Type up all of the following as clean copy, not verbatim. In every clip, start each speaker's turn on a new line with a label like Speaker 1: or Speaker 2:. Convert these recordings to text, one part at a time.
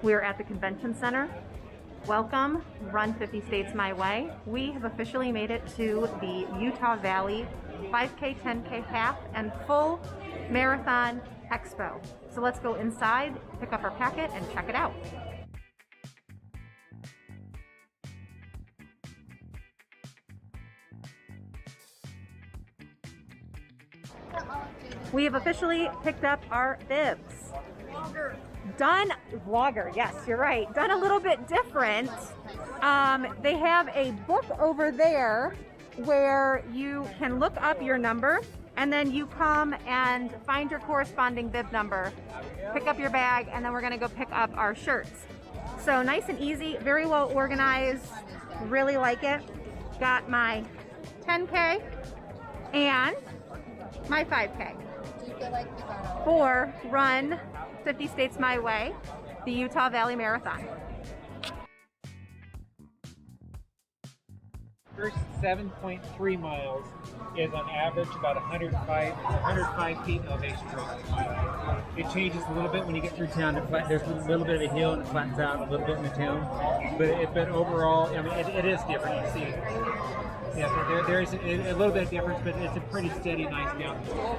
Speaker 1: We're at the convention center. Welcome, Run 50 States My Way. We have officially made it to the Utah Valley 5K, 10K half and full marathon expo. So let's go inside, pick up our packet and check it out. We have officially picked up our bibs. Done, vlogger, yes, you're right. Done a little bit different. They have a book over there where you can look up your number and then you come and find your corresponding bib number, pick up your bag, and then we're gonna go pick up our shirts. So nice and easy, very well organized, really like it. Got my 10K and my 5K for Run 50 States My Way, the Utah Valley Marathon.
Speaker 2: First 7.3 miles is on average about 105 feet elevation drop. It changes a little bit when you get through town. There's a little bit of a hill and it flattens out a little bit in the town. But overall, I mean, it is different. You see, yeah, there's a little bit of difference, but it's a pretty steady, nice downhill.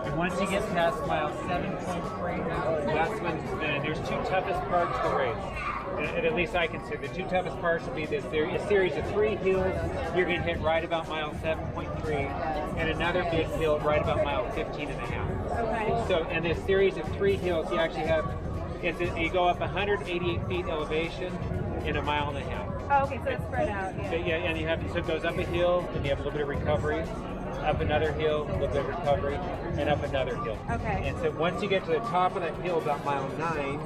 Speaker 2: And once you get past mile 7.3, that's when there's two toughest parts of the race. And at least I consider the two toughest parts will be a series of 3 hills you're going to hit right about mile 7.3, and another big hill right about mile 15 and a half. Okay. So, and this series of 3 hills, you actually have, you go up 188 feet elevation in a mile and a half.
Speaker 1: Oh, okay, so it's spread out. Yeah.
Speaker 2: Yeah, and you have, so it goes up a hill, and you have a little bit of recovery, up another hill, a little bit of recovery, and up another hill.
Speaker 1: Okay.
Speaker 2: And so once you get to the top of that hill, about mile 9,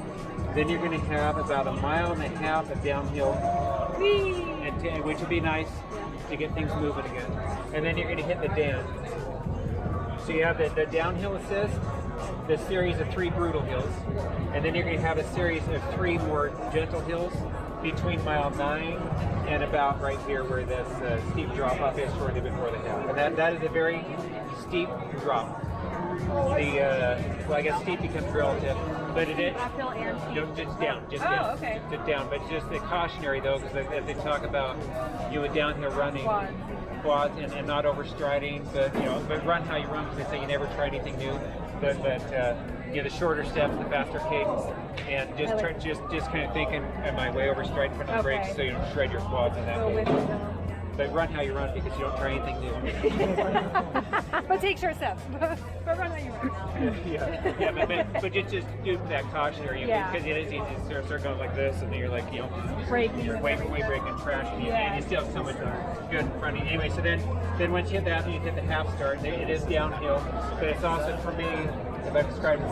Speaker 2: then you're going to have about a mile and a half of downhill, which would be nice to get things moving again. And then you're going to hit the dam. So you have the downhill assist, the series of 3 brutal hills, and then you're going to have a series of 3 more gentle hills between mile 9 and about right here where this steep drop off is shortly before the hill. And that is a very steep drop. Well, I guess steep becomes relative, but it is just down, down,
Speaker 1: okay.
Speaker 2: Just down. But just the cautionary though, because as they talk about downhill running, quads and not overstriding, but run how you run. Because they say you never try anything new, but the shorter steps, the faster cadence, and just kind of thinking, am I way overstriding for the brakes, so you don't shred your quads in that. But run how you run because you don't try anything new.
Speaker 1: But take short steps. But run how you run.
Speaker 2: but just do that cautionary, because it is easy to start going like this, and then you're like,
Speaker 1: braking,
Speaker 2: you're way braking and crashing, and you still have so much good in front of you. Anyway, so then once you hit that, you hit the half start. It is downhill, but it's also, for me, if I describe it,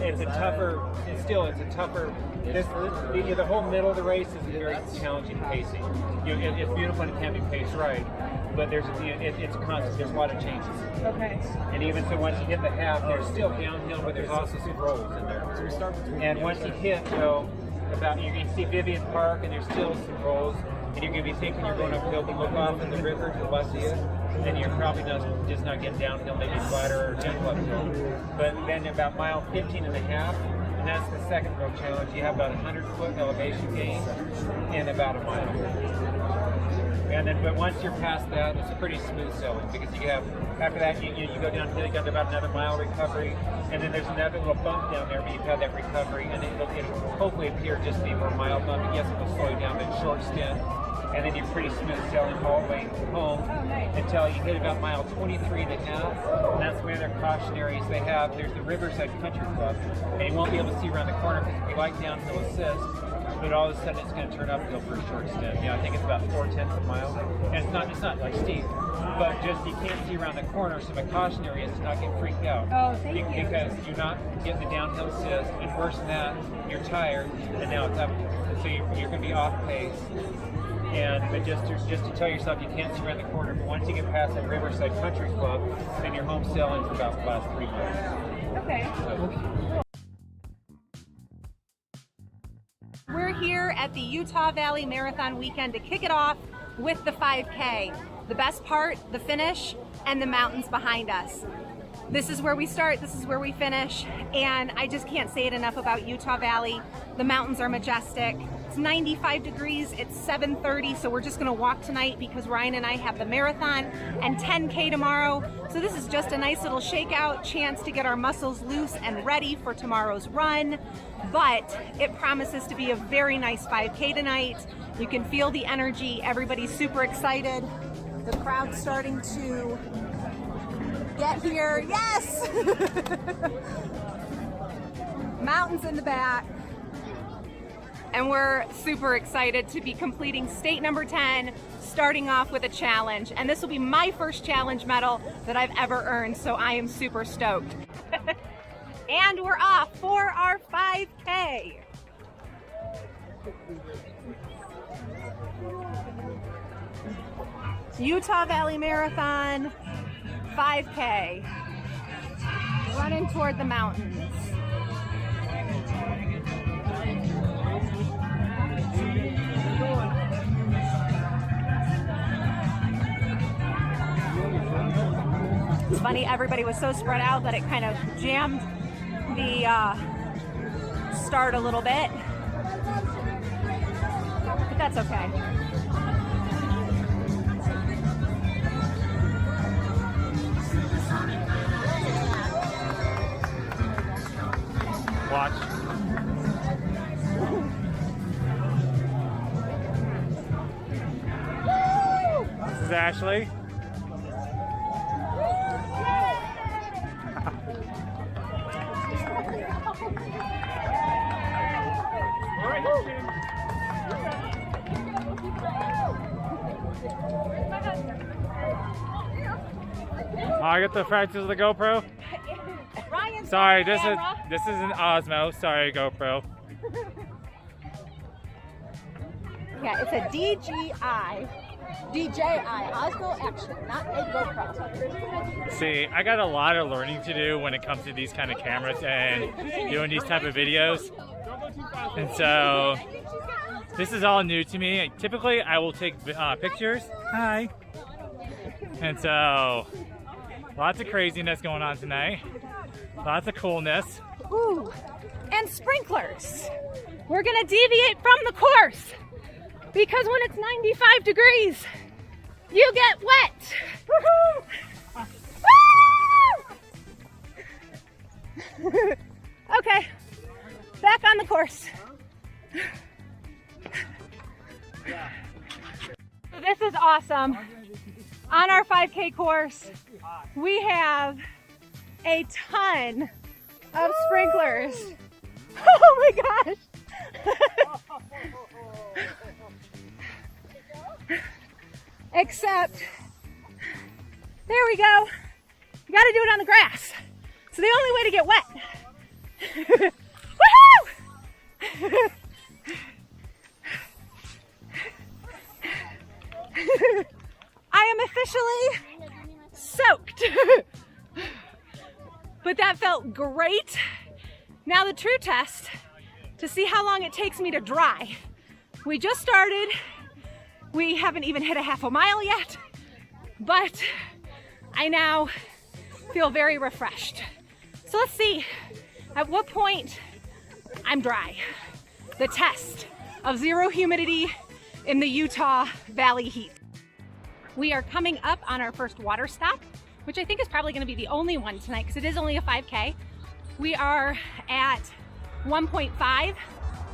Speaker 2: it's a tougher. The whole middle of the race is very challenging pacing. It's beautiful and it can be paced right, but it's constant. There's a lot of changes.
Speaker 1: Okay.
Speaker 2: And even so, once you hit the half, there's still downhill, but there's also some rolls in there. And once you hit, you're going to see Vivian Park, and there's still some rolls, and you're going to be thinking you're going uphill, but look off in the river to the left of you, and you're probably just not getting downhill, maybe flatter or gentle uphill. But then about mile 15 and a half, and that's the second real challenge. You have about 100-foot elevation gain in about a mile. And then, but once you're past that, it's pretty smooth sailing, because you have, after that, you go downhill, you got about another mile recovery, and then there's another little bump down there, but you've had that recovery, and it'll hopefully appear just to be more mild bump. Yes, it will slow you down, but short stint. And then you're pretty smooth sailing all the way home until you hit about mile 23 and a half. And that's where their cautionaries there's the Riverside Country Club, and you won't be able to see around the corner because we like downhill assist, but all of a sudden it's going to turn uphill for a short stint. I think it's about 0.4 of a mile. And it's not like steep, but just you can't see around the corner, so my cautionary is to not get freaked out.
Speaker 1: Oh, thank you.
Speaker 2: Because you're not getting the downhill assist, and worse than that, you're tired, and now it's uphill. So you're going to be off pace. But just to tell yourself you can't see around the corner, but once you get past the Riverside Country Club, then you're home sailing for about the last 3 miles.
Speaker 1: Okay.
Speaker 2: So.
Speaker 1: We're here at the Utah Valley Marathon weekend to kick it off with the 5K. The best part, the finish, and the mountains behind us. This is where we start, this is where we finish, and I just can't say it enough about Utah Valley. The mountains are majestic. It's 95 degrees, it's 7:30, so we're just gonna walk tonight because Ryan and I have the marathon and 10K tomorrow. So this is just a nice little shakeout, chance to get our muscles loose and ready for tomorrow's run. But it promises to be a very nice 5K tonight. You can feel the energy, everybody's super excited. The crowd's starting to get here, yes! Mountains in the back. And we're super excited to be completing state number 10, starting off with a challenge. And this will be my first challenge medal that I've ever earned, so I am super stoked. And we're off for our 5K. Utah Valley Marathon, 5K. Running toward the mountains. It's funny, everybody was so spread out that it kind of jammed the start a little bit, but that's okay.
Speaker 2: Watch. This is Ashley. I get the practice of the GoPro.
Speaker 1: Ryan,
Speaker 2: Sorry, this is an Osmo. Sorry, GoPro.
Speaker 1: Yeah, it's a DJI Osmo Action, not a GoPro.
Speaker 2: See, I got a lot of learning to do when it comes to these kind of cameras and doing these type of videos. And so this is all new to me. Typically, I will take pictures. Hi. And so lots of craziness going on tonight. Lots of coolness.
Speaker 1: Ooh, and sprinklers. We're gonna deviate from the course because when it's 95 degrees, you get wet. Woohoo! Woo! Okay, back on the course. This is awesome. On our 5K course, we have a ton of sprinklers. Oh my gosh. Except, there we go. You gotta do it on the grass. So the only way to get wet. Woohoo! I am officially soaked. But that felt great. Now the true test to see how long it takes me to dry. We just started. We haven't even hit a half a mile yet, but I now feel very refreshed. So let's see at what point I'm dry. The test of zero humidity in the Utah Valley heat. We are coming up on our first water stop, which I think is probably going to be the only one tonight because it is only a 5K. We are at 1.5,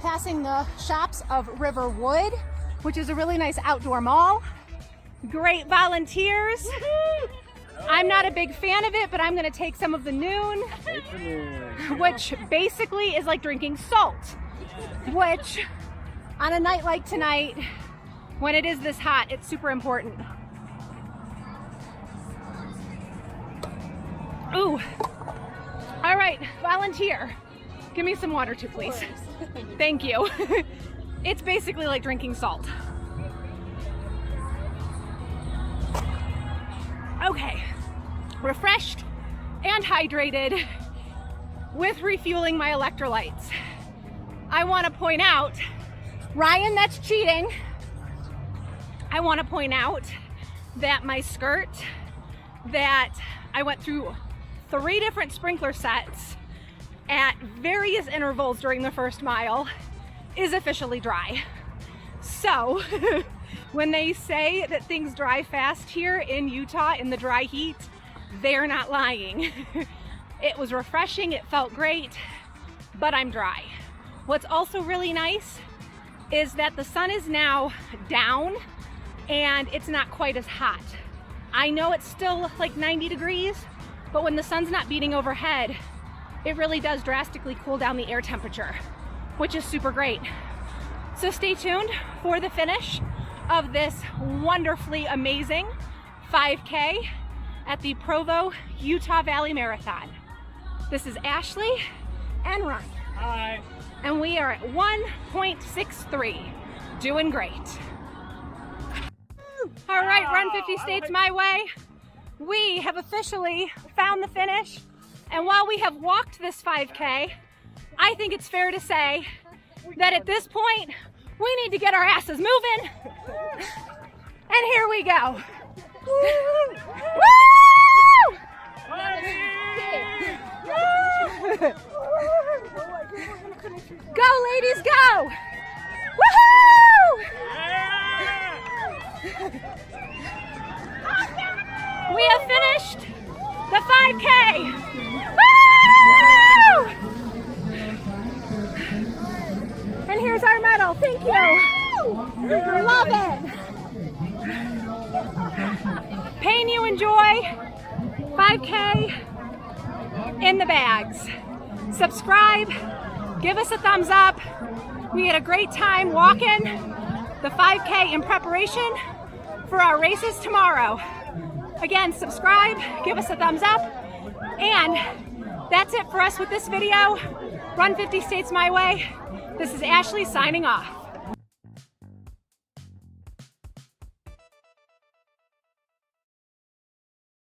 Speaker 1: passing the shops of Riverwood, which is a really nice outdoor mall. Great volunteers. I'm not a big fan of it, but I'm going to take some of the noon, which basically is like drinking salt, which on a night like tonight, when it is this hot, it's super important. Ooh. All right, volunteer. Give me some water too, please. Thank you. It's basically like drinking salt. Okay, refreshed and hydrated with refueling my electrolytes. I want to point out, Ryan, that's cheating. I want to point out that my skirt that I went through
Speaker 3: 3 different sprinkler sets at various intervals during the first mile is officially dry. So when they say that things dry fast here in Utah in the dry heat, they're not lying. It was refreshing, it felt great, but I'm dry. What's also really nice is that the sun is now down and it's not quite as hot. I know it's still like 90 degrees, but when the sun's not beating overhead, it really does drastically cool down the air temperature, which is super great. So stay tuned for the finish of this wonderfully amazing 5K at the Provo Utah Valley Marathon. This is Ashley and Ryan.
Speaker 2: Hi.
Speaker 3: And we are at 1.63, doing great. All right, Run 50 States My Way. We have officially found the finish. And while we have walked this 5K, I think it's fair to say that at this point, we need to get our asses moving. And here we go. Woo! Go, ladies, go! Woohoo! We have finished the 5K. Woo! And here's our medal. Thank you. Love it. Pain you enjoy. 5K in the bags. Subscribe. Give us a thumbs up. We had a great time walking the 5K in preparation for our races tomorrow. Again, subscribe, give us a thumbs up, and that's it for us with this video. Run 50 States My Way. This is Ashley signing off.